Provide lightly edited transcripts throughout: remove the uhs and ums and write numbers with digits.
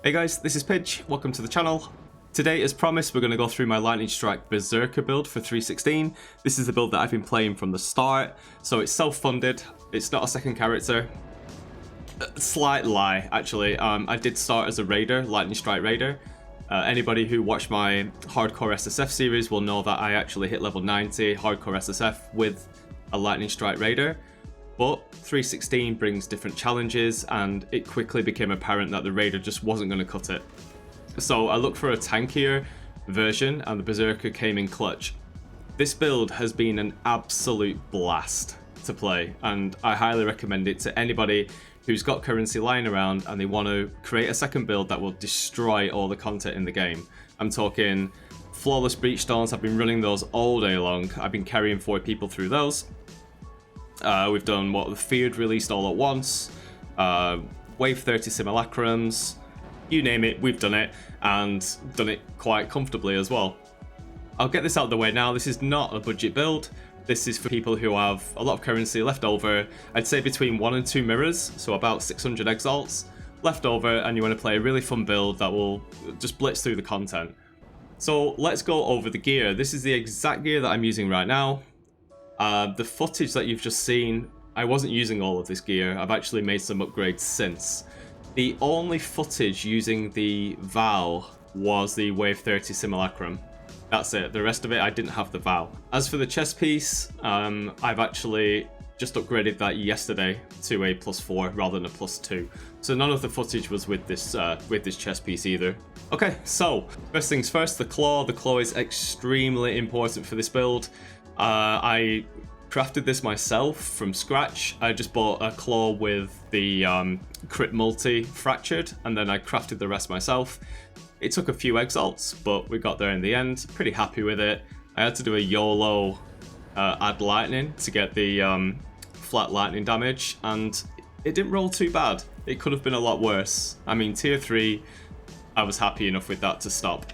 Hey guys, this is Pidge, welcome to the channel. Today, as promised, we're going to go through my Lightning Strike Berserker build for 316. This is the build that I've been playing from the start, so it's self-funded, it's not a second character. Slight lie, actually. I did start as a raider, Lightning Strike Raider. Anybody who watched my Hardcore SSF series will know that I actually hit level 90 Hardcore SSF with a Lightning Strike Raider. But 316 brings different challenges, and it quickly became apparent that the Raider just wasn't going to cut it. So I looked for a tankier version, and the Berserker came in clutch. This build has been an absolute blast to play, and I highly recommend it to anybody who's got currency lying around and they want to create a second build that will destroy all the content in the game. I'm talking Flawless Breachstones. I've been running those all day long. I've been carrying 4 people through those. We've done what the Feared released all at once, Wave 30 Simulacrums, you name it, we've done it, and done it quite comfortably as well. I'll get this out of the way now. This is not a budget build. This is for people who have a lot of currency left over. I'd say between 1 and 2 mirrors, so about 600 exalts left over, and you want to play a really fun build that will just blitz through the content. So let's go over the gear. This is the exact gear that I'm using right now. The footage that you've just seen, I wasn't using all of this gear. I've actually made some upgrades since. The only footage using the Vow was the Wave 30 Simulacrum. That's it. The rest of it, I didn't have the Vow. As for the chest piece, I've actually just upgraded that yesterday to a +4 rather than a +2. So none of the footage was with this chest piece either. Okay, so first things first, the claw. The claw is extremely important for this build. I crafted this myself from scratch. I just bought a claw with the crit multi fractured, and then I crafted the rest myself. It took a few exalts, but we got there in the end. Pretty happy with it. I had to do a YOLO add lightning to get the flat lightning damage, and it didn't roll too bad. It could have been a lot worse. I mean, tier 3, I was happy enough with that to stop.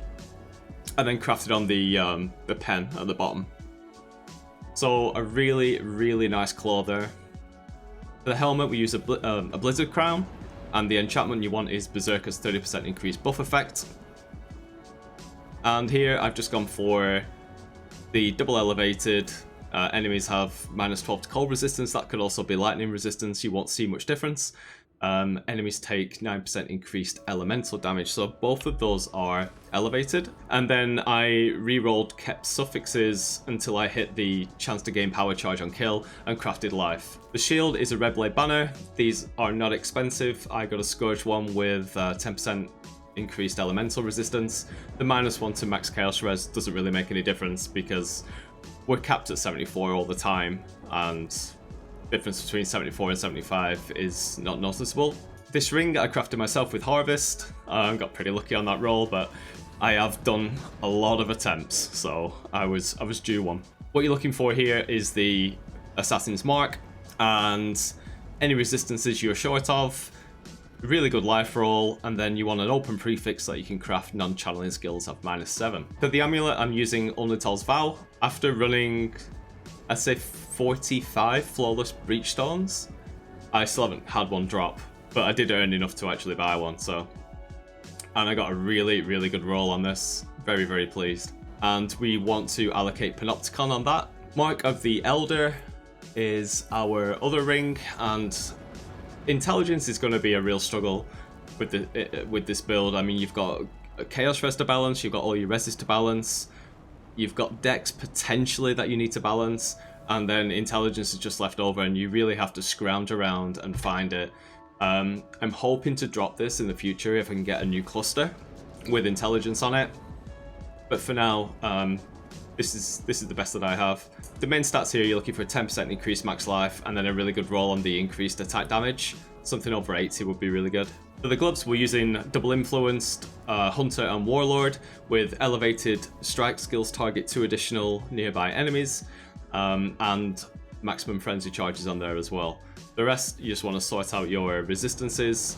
And then crafted on the pen at the bottom. So a really, really nice claw there. For the helmet, we use a Blizzard Crown, and the enchantment you want is Berserker's 30% increased buff effect. And here I've just gone for the double elevated. Enemies have -12 to cold resistance. That could also be lightning resistance. You won't see much difference. Enemies take 9% increased elemental damage, so both of those are elevated. And then I re-rolled kept suffixes until I hit the chance to gain power charge on kill and crafted life. The shield is a red blade banner. These are not expensive. I got a Scourge one with 10% increased elemental resistance. The -1 to max chaos res doesn't really make any difference because we're capped at 74 all the time, and the difference between 74 and 75 is not noticeable. This ring I crafted myself with Harvest. Got pretty lucky on that roll, but I have done a lot of attempts, so I was due one. What you're looking for here is the Assassin's Mark, and any resistances you're short of, really good life roll, and then you want an open prefix that you can craft non-channeling skills at -7. For the amulet, I'm using Ulnatal's Vow. After running, I'd say 45 flawless breach stones, I still haven't had one drop, but I did earn enough to actually buy one, so. And I got a really, really good roll on this. Very, very pleased. And we want to allocate Panopticon on that. Mark of the Elder is our other ring, and intelligence is going to be a real struggle with this build. I mean, you've got a chaos res to balance, you've got all your reses to balance, you've got dex potentially that you need to balance, and then intelligence is just left over, and you really have to scrounge around and find it. I'm hoping to drop this in the future if I can get a new cluster with intelligence on it, but for now, this is the best that I have. The main stats here, you're looking for a 10% increased max life, and then a really good roll on the increased attack damage. Something over 80 would be really good. For the gloves, we're using double influenced Hunter and Warlord with elevated strike skills, target 2 additional nearby enemies, and maximum frenzy charges on there as well. The rest, you just want to sort out your resistances,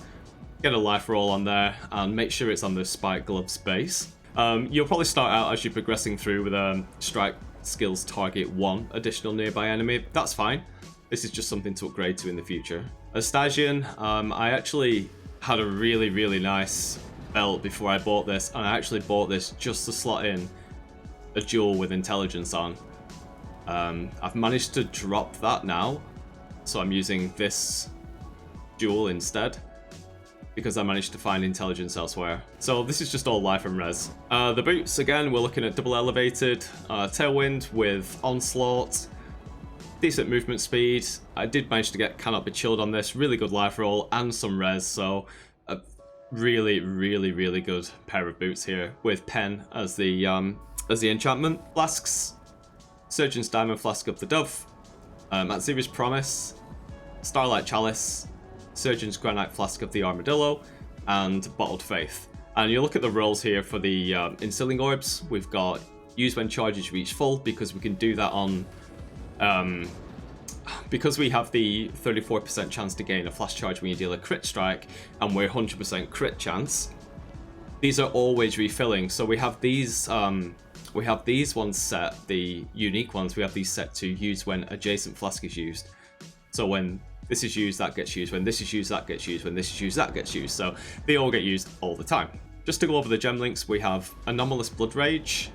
get a life roll on there, and make sure it's on the spike gloves base. You'll probably start out as you're progressing through with strike skills target 1 additional nearby enemy. That's fine. This is just something to upgrade to in the future. As Stygian, I actually had a really, really nice belt before I bought this, and I actually bought this just to slot in a jewel with intelligence on. I've managed to drop that now, so I'm using this jewel instead, because I managed to find intelligence elsewhere. So this is just all life and res. The boots, again, we're looking at double elevated, tailwind with onslaught, decent movement speed. I did manage to get cannot be chilled on this, really good life roll and some res, so a really, really, really good pair of boots here with pen as the enchantment. Flasks, Surgeon's Diamond Flask of the Dove, Atziri's Promise, Starlight Chalice, Surgeon's Granite Flask of the Armadillo, and Bottled Faith. And you look at the rolls here for the Instilling Orbs. We've got use when charges reach full, because we can do that on... because we have the 34% chance to gain a flash charge when you deal a crit strike, and we're 100% crit chance. These are always refilling, so we have these ones set, the unique ones, we have these set to use when adjacent flask is used. So when this is used, that gets used. When this is used, that gets used. When this is used, that gets used. So they all get used all the time. Just to go over the gem links, we have Anomalous Blood Rage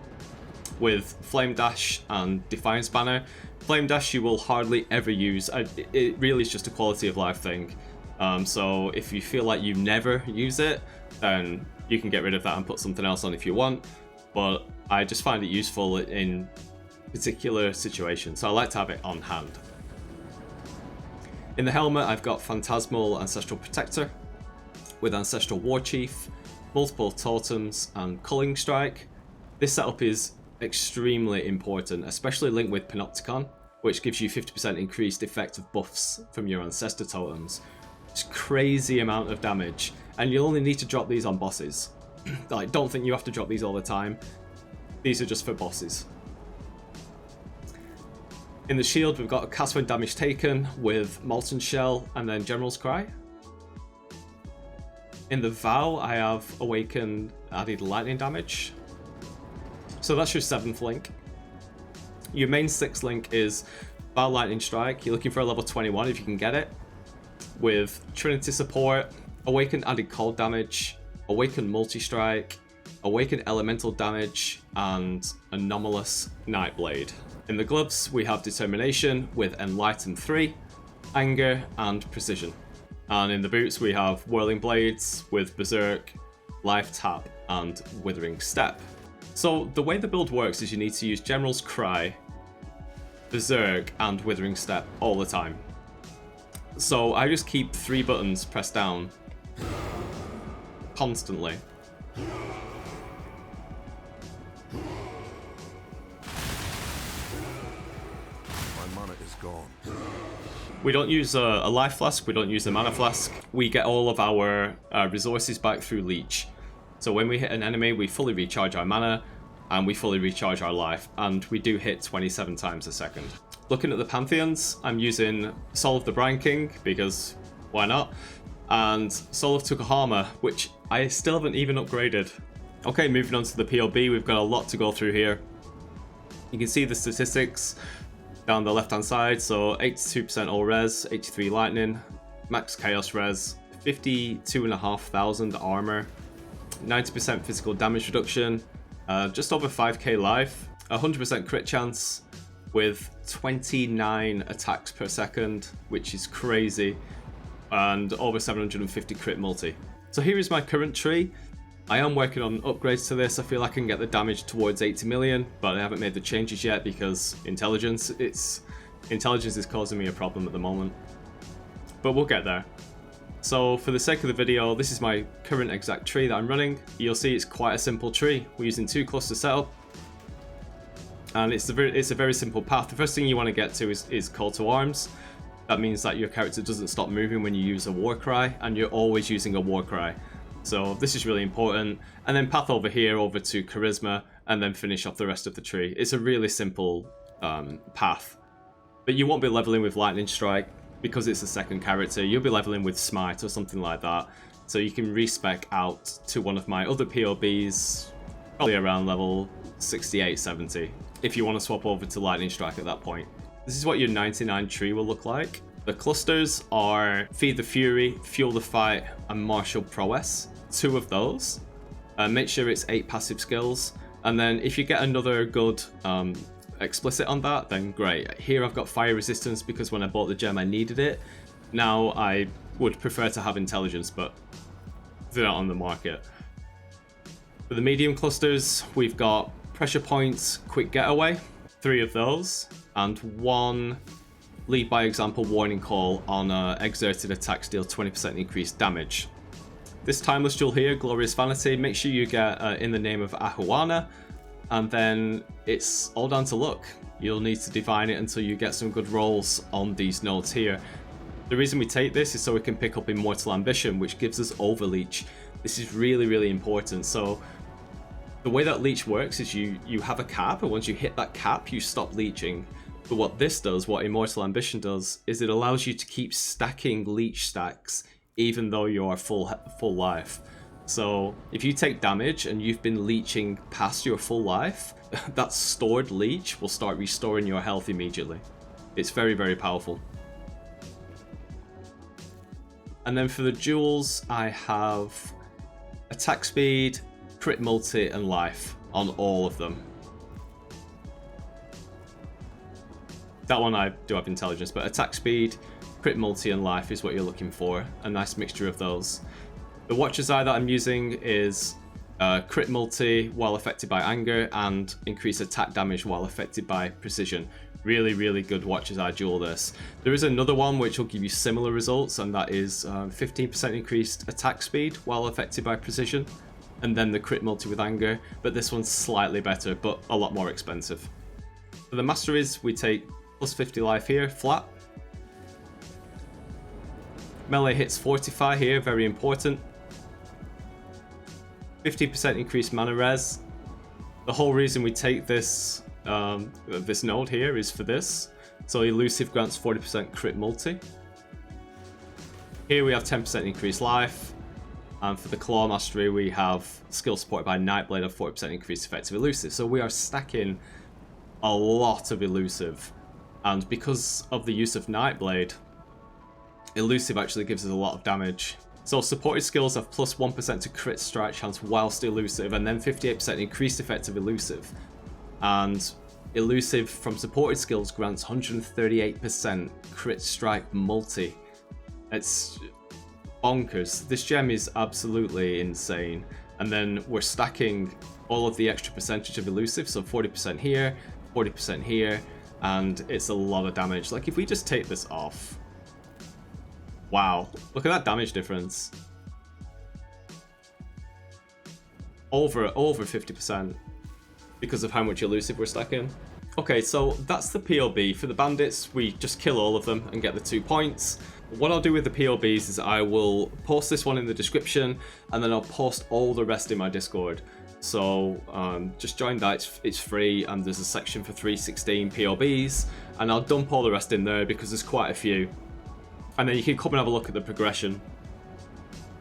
with Flame Dash and Defiance Banner. Flame Dash you will hardly ever use. It really is just a quality of life thing. So if you feel like you never use it, then you can get rid of that and put something else on if you want. But I just find it useful in particular situations, so I like to have it on hand. In the helmet, I've got Phantasmal Ancestral Protector with Ancestral War Chief, multiple totems, and Culling Strike. This setup is extremely important, especially linked with Panopticon, which gives you 50% increased effective buffs from your Ancestor totems. It's crazy amount of damage, and you'll only need to drop these on bosses. Like, don't think you have to drop these all the time. These are just for bosses. In the shield, we've got a cast when damage taken with Molten Shell and then General's Cry. In the Vow, I have awakened added lightning damage. So that's your 7th link. Your main 6th link is Vow Lightning Strike. You're looking for a level 21 if you can get it. With Trinity support, awakened added cold damage, awakened multi-strike, awakened elemental damage, and anomalous Nightblade. In the gloves, we have Determination with Enlighten 3, Anger, and Precision. And in the boots, we have Whirling Blades with Berserk, Life Tap, and Withering Step. So the way the build works is you need to use General's Cry, Berserk, and Withering Step all the time. So I just keep 3 buttons pressed down constantly. My mana is gone. We don't use a life flask, we don't use a mana flask. We get all of our resources back through leech. So when we hit an enemy, we fully recharge our mana, and we fully recharge our life, and we do hit 27 times a second. Looking at the Pantheons, I'm using Soul of the Brine King, because why not? And Soul of Tukahama, which I still haven't even upgraded. Okay, moving on to the POB, we've got a lot to go through here. You can see the statistics down the left hand side, so 82% all res, 83 lightning, max chaos res, 52,500 armor, 90% physical damage reduction, just over 5k life, 100% crit chance with 29 attacks per second, which is crazy, and over 750 crit multi. So here is my current tree. I am working on upgrades to this. I feel I can get the damage towards 80 million, but I haven't made the changes yet because intelligence is causing me a problem at the moment. But we'll get there. So for the sake of the video, this is my current exact tree that I'm running. You'll see it's quite a simple tree. We're using 2 cluster setup, and it's a very simple path. The first thing you want to get to is call to arms. That means that your character doesn't stop moving when you use a war cry, and you're always using a war cry. So this is really important. And then path over here over to charisma, and then finish off the rest of the tree. It's a really simple path. But you won't be leveling with lightning strike because it's a second character. You'll be leveling with smite or something like that. So you can respec out to one of my other POBs, probably around level 68, 70, if you want to swap over to lightning strike at that point. This is what your 99 tree will look like. The clusters are Feed the Fury, Fuel the Fight, and Martial Prowess. 2 of those. Make sure it's 8 passive skills. And then if you get another good explicit on that, then great. Here I've got Fire Resistance because when I bought the gem I needed it. Now I would prefer to have Intelligence, but they're not on the market. For the medium clusters, we've got Pressure Points, Quick Getaway. 3 of those. And 1... Lead by Example Warning Call on exerted attacks deal 20% increased damage. This timeless jewel here, Glorious Vanity, make sure you get In the Name of Ahuana, and then it's all down to luck. You'll need to divine it until you get some good rolls on these nodes here. The reason we take this is so we can pick up Immortal Ambition, which gives us Overleech. This is really, really important. So the way that leech works is you have a cap, and once you hit that cap, you stop leeching. But what this does, what Immortal Ambition does, is it allows you to keep stacking leech stacks even though you are full life. So if you take damage and you've been leeching past your full life, that stored leech will start restoring your health immediately. It's very, very powerful. And then for the jewels, I have attack speed, crit multi, and life on all of them. That one I do have intelligence, but attack speed, crit multi, and life is what you're looking for. A nice mixture of those. The Watcher's Eye that I'm using is crit multi while affected by anger and increase attack damage while affected by precision. Really, really good Watcher's Eye duel this. There is another one which will give you similar results, and that is 15% increased attack speed while affected by precision, and then the crit multi with anger, but this one's slightly better, but a lot more expensive. For the masteries, we take plus 50 life here, flat. Melee hits Fortify here, very important. 50% increased mana res. The whole reason we take this this node here is for this. So Elusive grants 40% crit multi. Here we have 10% increased life. And for the Claw Mastery, we have skill supported by Nightblade of 40% increased effective Elusive. So we are stacking a lot of Elusive. And because of the use of Nightblade, Elusive actually gives us a lot of damage. So supported skills have plus 1% to crit strike chance whilst Elusive, and then 58% increased effective Elusive. And Elusive from supported skills grants 138% crit strike multi. It's bonkers. This gem is absolutely insane. And then we're stacking all of the extra percentage of Elusive, so 40% here, 40% here, and it's a lot of damage. Like if we just take this off, wow, look at that damage difference. over 50% because of how much elusive we're stacking. Okay, so that's the POB. For the bandits, we just kill all of them and get the 2 points. What I'll do with the POBs is I will post this one in the description, and then I'll post all the rest in my Discord. So just join that, it's free, and there's a section for 316 POBs, and I'll dump all the rest in there because there's quite a few. And then you can come and have a look at the progression.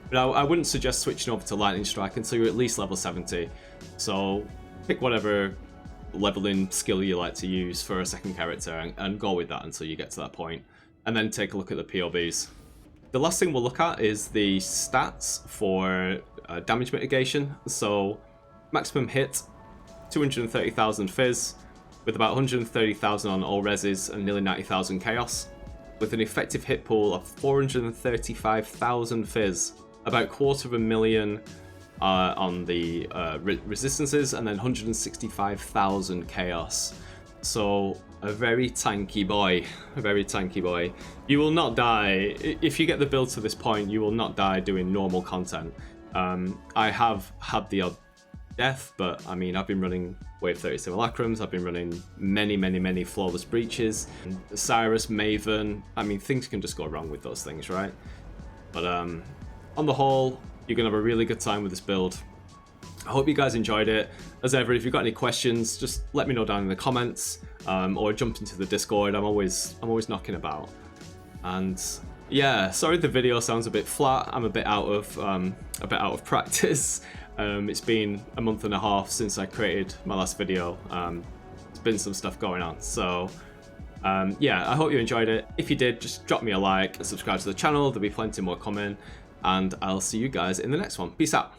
But I wouldn't suggest switching over to Lightning Strike until you're at least level 70. So pick whatever leveling skill you like to use for a second character and go with that until you get to that point. And then take a look at the POBs. The last thing we'll look at is the stats for damage mitigation. So maximum hit, 230,000 fizz, with about 130,000 on all reses and nearly 90,000 chaos, with an effective hit pool of 435,000 fizz, about 250,000 on the resistances, and then 165,000 chaos. So a very tanky boy, a very tanky boy. You will not die, if you get the build to this point, you will not die doing normal content. I have had the odd death, but I mean, I've been running Wave 30 Simulacrums, I've been running many Flawless Breaches, Cyrus, Maven. I mean, things can just go wrong with those things, right? But on the whole, you're gonna have a really good time with this build. I hope you guys enjoyed it. As ever, if you've got any questions, just let me know down in the comments, or jump into the Discord. I'm always knocking about. And yeah, sorry the video sounds a bit flat. I'm a bit out of practice. It's been a month and a half since I created my last video. There's been some stuff going on, so yeah, I hope you enjoyed it. If you did, just drop me a like and subscribe to the channel. There'll be plenty more coming, and I'll see you guys in the next one. Peace out.